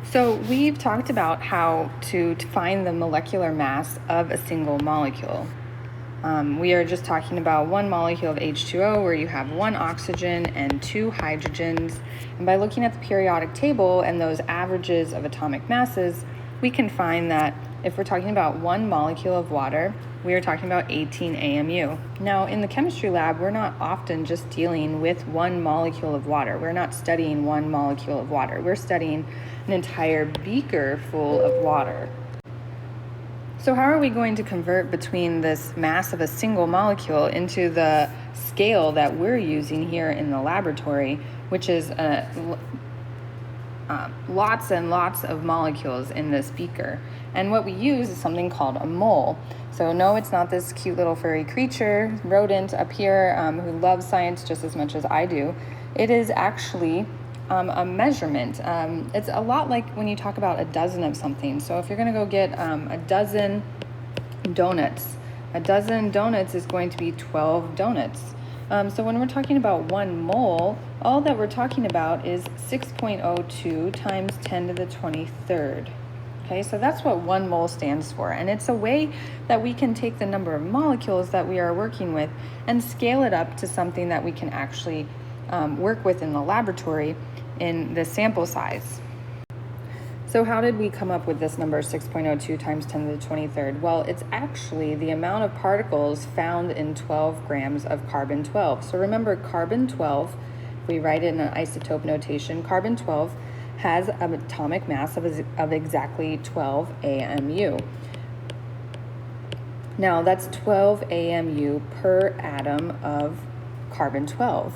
So we've talked about how to find the molecular mass of a single molecule. We are just talking about one molecule of H2O where you have one oxygen and two hydrogens. And by looking at the periodic table and those averages of atomic masses, we can find that if we're talking about one molecule of water, we are talking about 18 AMU. Now, in the chemistry lab, we're not often just dealing with one molecule of water. We're not studying one molecule of water. We're studying an entire beaker full of water. So how are we going to convert between this mass of a single molecule into the scale that we're using here in the laboratory, which is lots and lots of molecules in this beaker? And what we use is something called a mole. So no, it's not this cute little furry creature, rodent up here who loves science just as much as I do. It is actually a measurement. It's a lot like when you talk about a dozen of something. So if you're going to go get a dozen donuts, a dozen donuts is going to be 12 donuts. So when we're talking about 1 mole, all that we're talking about is 6.02 times 10 to the 23rd. Okay, so that's what 1 mole stands for. And it's a way that we can take the number of molecules that we are working with and scale it up to something that we can actually work with in the laboratory in the sample size. So how did we come up with this number 6.02 times 10 to the 23rd? Well, it's actually the amount of particles found in 12 grams of carbon-12. So remember, carbon-12, if we write it in an isotope notation, carbon-12 has an atomic mass of exactly 12 AMU. Now, that's 12 AMU per atom of carbon-12.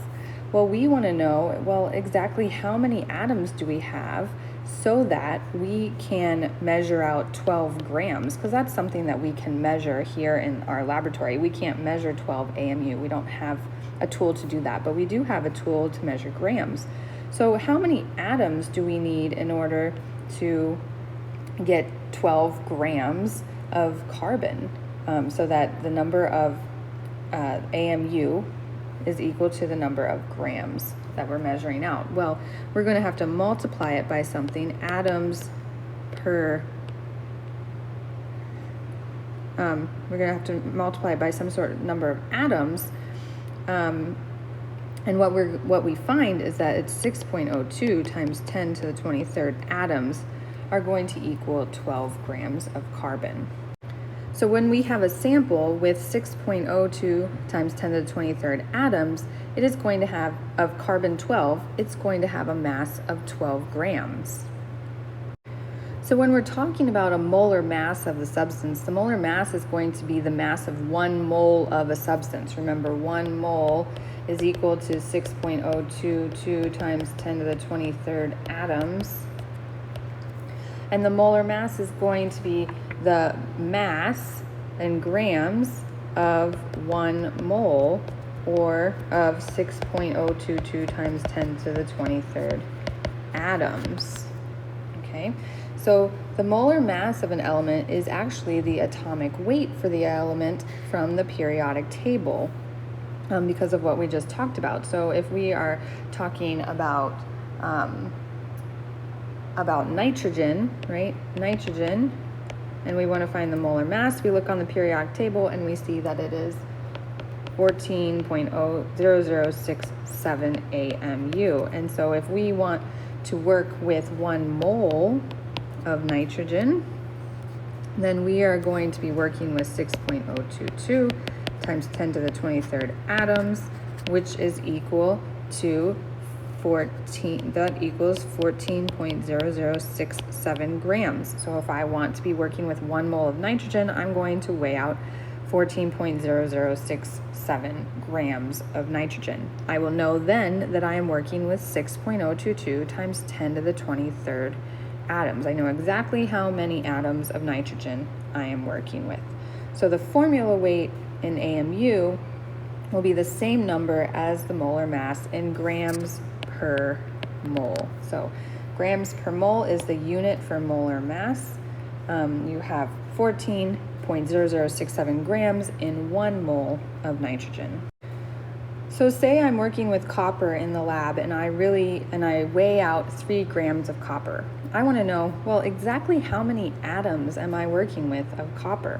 Well, we want to know, well, exactly how many atoms do we have so that we can measure out 12 grams, because that's something that we can measure here in our laboratory. We can't measure 12 AMU. We don't have a tool to do that, but we do have a tool to measure grams. So how many atoms do we need in order to get 12 grams of carbon so that the number of AMU is equal to the number of grams that we're measuring out? Well, we're going to have to multiply it by something, atoms per, we're going to have to multiply it by some sort of number of atoms, and what we find is that it's 6.02 times 10 to the 23rd atoms are going to equal 12 grams of carbon. So when we have a sample with 6.02 times 10 to the 23rd atoms, it is going to have, of carbon-12, it's going to have a mass of 12 grams. So when we're talking about a molar mass of the substance, the molar mass is going to be the mass of 1 mole of a substance. Remember, 1 mole is equal to 6.022 times 10 to the 23rd atoms. And the molar mass is going to be the mass in grams of 1 mole, or of 6.022 times 10 to the 23rd atoms. Okay, so the molar mass of an element is actually the atomic weight for the element from the periodic table, because of what we just talked about. So if we are talking about nitrogen, right? Nitrogen, and we want to find the molar mass, we look on the periodic table and we see that it is 14.00067 AMU. And so if we want to work with 1 mole of nitrogen, then we are going to be working with 6.022 times 10 to the 23rd atoms, which is equal to 14.0067 grams. So if I want to be working with 1 mole of nitrogen, I'm going to weigh out 14.0067 grams of nitrogen. I will know then that I am working with 6.022 times 10 to the 23rd atoms. I know exactly how many atoms of nitrogen I am working with. So the formula weight in AMU will be the same number as the molar mass in grams per mole. So grams per mole is the unit for molar mass. You have 14.0067 grams in 1 mole of nitrogen. So say I'm working with copper in the lab and I weigh out 3 grams of copper. I want to know, well, exactly how many atoms am I working with of copper?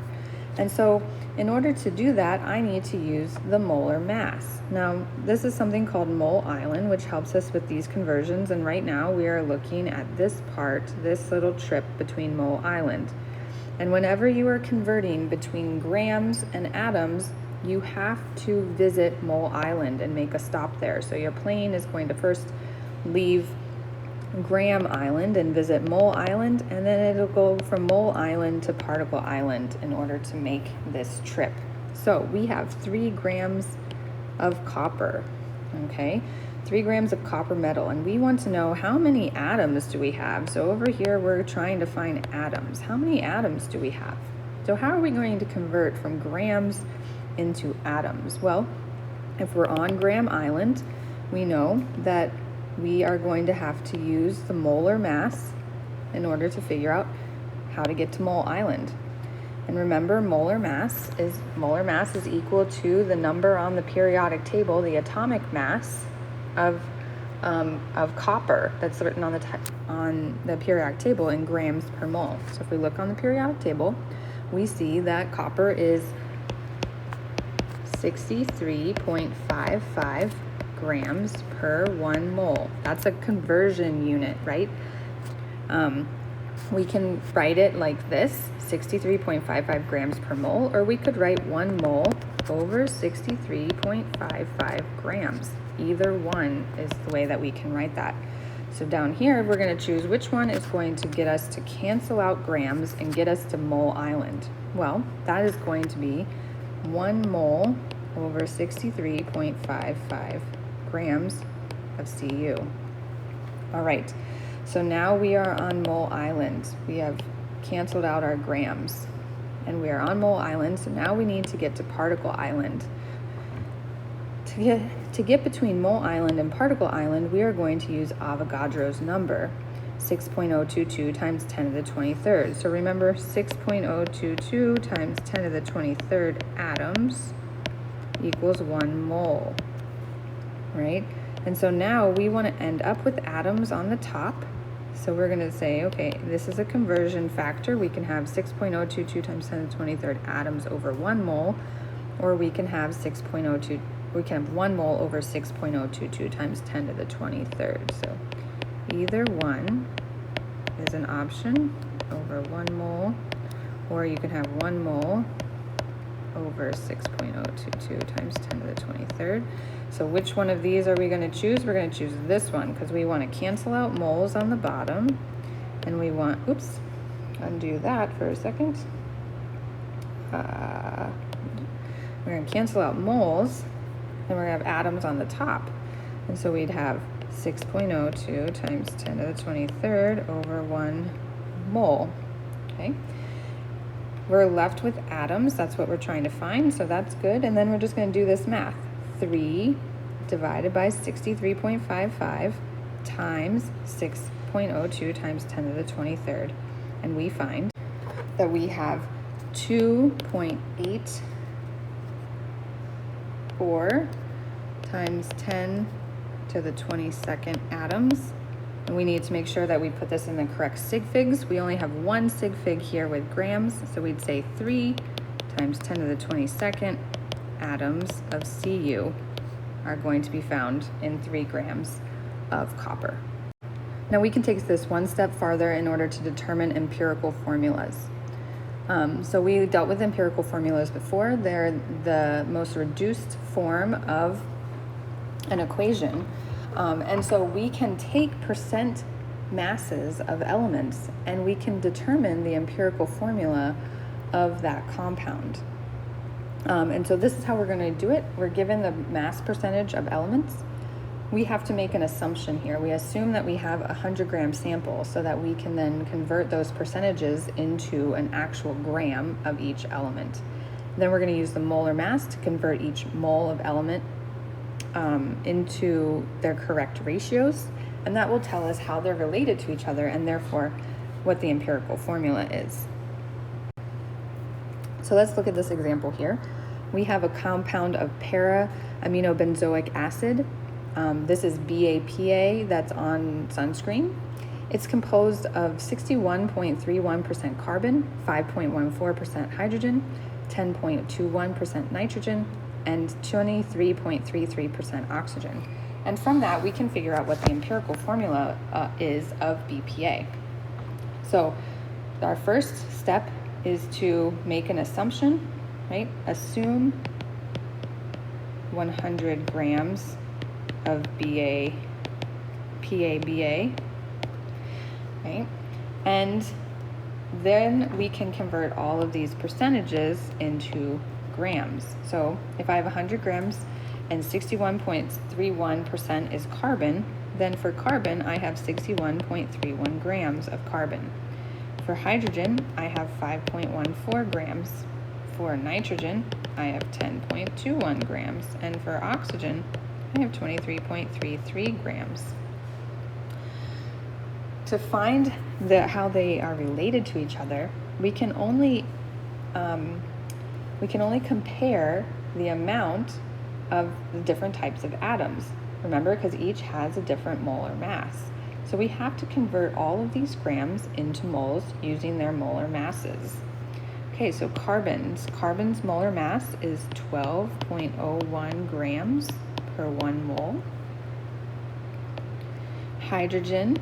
And so in order to do that, I need to use the molar mass. Now, this is something called mole island, which helps us with these conversions. And right now we are looking at this part, this little trip between mole island. And whenever you are converting between grams and atoms, you have to visit mole island and make a stop there. So your plane is going to first leave gram island and visit mole island, and then it'll go from mole island to particle island in order to make this trip. So we have 3 grams of copper, okay? 3 grams of copper metal, and we want to know how many atoms do we have. So over here we're trying to find atoms. How many atoms do we have? So how are we going to convert from grams into atoms? Well, if we're on gram island, we know that we are going to have to use the molar mass in order to figure out how to get to mole island. And remember, molar mass is equal to the number on the periodic table, the atomic mass of copper that's written on the periodic table in grams per mole. So if we look on the periodic table, we see that copper is 63.55 grams per 1 mole. That's a conversion unit, right? We can write it like this, 63.55 grams per mole, or we could write 1 mole over 63.55 grams. Either one is the way that we can write that. So down here, we're going to choose which one is going to get us to cancel out grams and get us to mole island. Well, that is going to be 1 mole over 63.55 grams of Cu. All right, so now we are on mole island. We have canceled out our grams and we are on mole island. So now we need to get to particle island. To get between mole island and particle island, we are going to use Avogadro's number, 6.022 times 10 to the 23rd. So remember, 6.022 times 10 to the 23rd atoms equals 1 mole, right? And so now we want to end up with atoms on the top. So we're going to say, okay, this is a conversion factor. We can have 6.022 times 10 to the 23rd atoms over 1 mole, or we can have 1 mole over 6.022 times 10 to the 23rd. So either one is an option over 1 mole, or you can have 1 mole over 6.022 times 10 to the 23rd. So which one of these are we going to choose? We're going to choose this one because we want to cancel out moles on the bottom, and we want, undo that for a second. We're going to cancel out moles, and we're going to have atoms on the top. And so we'd have 6.02 times 10 to the 23rd over 1 mole, okay? We're left with atoms. That's what we're trying to find, so that's good. And then we're just going to do this math. 3 divided by 63.55 times 6.02 times 10 to the 23rd. And we find that we have 2.84 times 10 to the 22nd atoms. And we need to make sure that we put this in the correct sig figs. We only have 1 sig fig here with grams, so we'd say 3 times 10 to the 22nd atoms of Cu are going to be found in 3 grams of copper. Now we can take this one step farther in order to determine empirical formulas. So we dealt with empirical formulas before. They're the most reduced form of an equation. And so we can take percent masses of elements and we can determine the empirical formula of that compound. And so this is how we're going to do it. We're given the mass percentage of elements. We have to make an assumption here. We assume that we have a 100-gram sample so that we can then convert those percentages into an actual gram of each element. Then we're going to use the molar mass to convert each mole of element into their correct ratios, and that will tell us how they're related to each other and therefore what the empirical formula is. So let's look at this example here. we have a compound of para-aminobenzoic acid. This is BAPA that's on sunscreen. It's composed of 61.31% carbon, 5.14% hydrogen, 10.21% nitrogen, and 23.33% oxygen. And from that, we can figure out what the empirical formula is of BPA. So our first step is to make an assumption, right? Assume 100 grams of PABA, right? And then we can convert all of these percentages into grams. So if I have 100 grams and 61.31% is carbon, then for carbon, I have 61.31 grams of carbon. For hydrogen, I have 5.14 grams. For nitrogen, I have 10.21 grams. And for oxygen, I have 23.33 grams. To find how they are related to each other, we can only compare the amount of the different types of atoms. Remember, because each has a different molar mass. So we have to convert all of these grams into moles using their molar masses. Okay, so carbon's molar mass is 12.01 grams per 1 mole. Hydrogen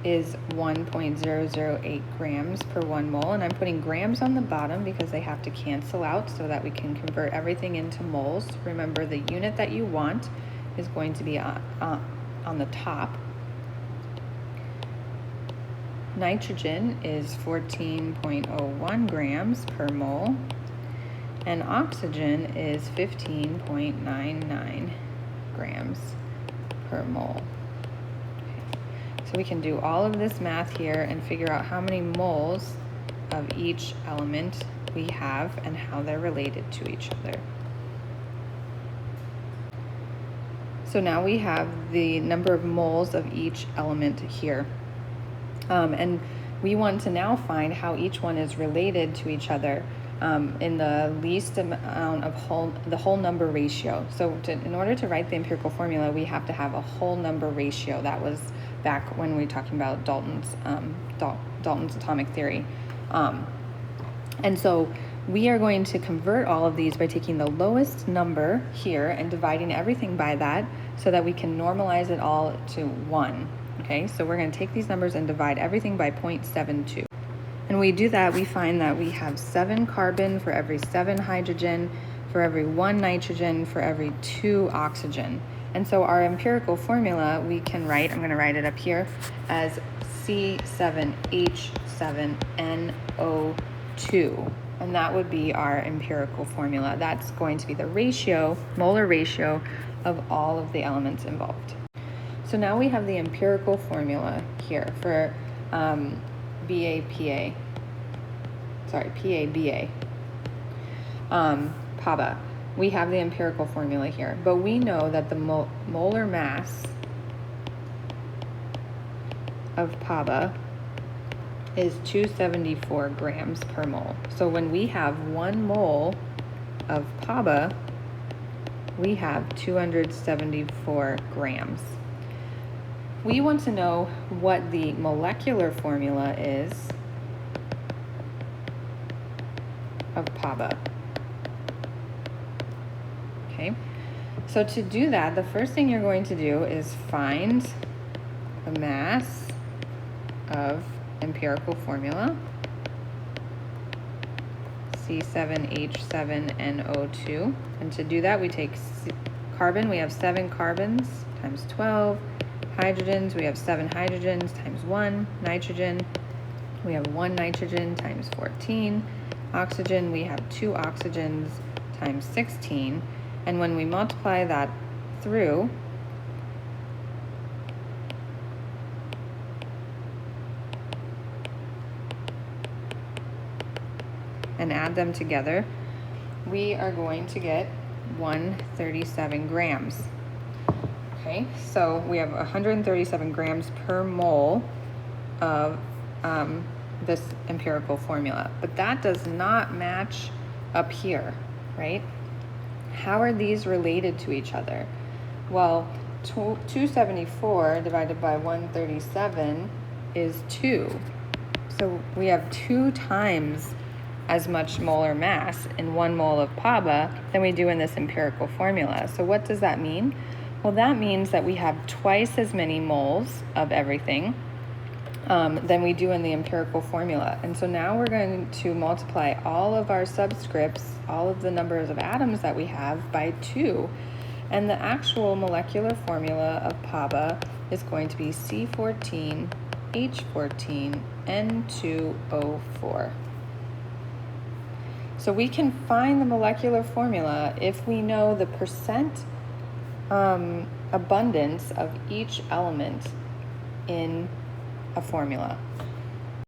is 1.008 grams per 1 mole, and I'm putting grams on the bottom because they have to cancel out so that we can convert everything into moles. Remember, the unit that you want is going to be on the top. Nitrogen is 14.01 grams per mole, and oxygen is 15.99 grams per mole. So we can do all of this math here and figure out how many moles of each element we have and how they're related to each other. So now we have the number of moles of each element here. And we want to now find how each one is related to each other in the least amount of the whole number ratio. So in order to write the empirical formula, we have to have a whole number ratio. That was back when we were talking about Dalton's atomic theory. And so we are going to convert all of these by taking the lowest number here and dividing everything by that so that we can normalize it all to 1. Okay, so we're going to take these numbers and divide everything by 0.72. And we do that, we find that we have 7 carbon for every 7 hydrogen, for every 1 nitrogen, for every 2 oxygen. And so our empirical formula we can write, I'm going to write it up here, as C7H7NO2. And that would be our empirical formula. That's going to be the ratio, molar ratio, of all of the elements involved. So now we have the empirical formula here for PABA. PABA. We have the empirical formula here, but we know that the molar mass of PABA is 274 grams per mole. So when we have 1 mole of PABA, we have 274 grams. We want to know what the molecular formula is of PABA. Okay, so to do that, the first thing you're going to do is find the mass of empirical formula, C7H7NO2. And to do that, we take carbon, we have 7 carbons times 12. Hydrogens, we have 7 hydrogens times 1. Nitrogen, we have 1 nitrogen times 14. Oxygen, we have 2 oxygens times 16. And when we multiply that through, and add them together, we are going to get 137 grams. Okay, so we have 137 grams per mole of this empirical formula, but that does not match up here, right? How are these related to each other? Well, 274 divided by 137 is 2. So we have 2 times as much molar mass in 1 mole of PABA than we do in this empirical formula. So what does that mean? Well, that means that we have twice as many moles of everything than we do in the empirical formula. And so now we're going to multiply all of our subscripts, all of the numbers of atoms that we have, by 2. And the actual molecular formula of PABA is going to be C14H14N2O4. So we can find the molecular formula if we know the percent abundance of each element in a formula.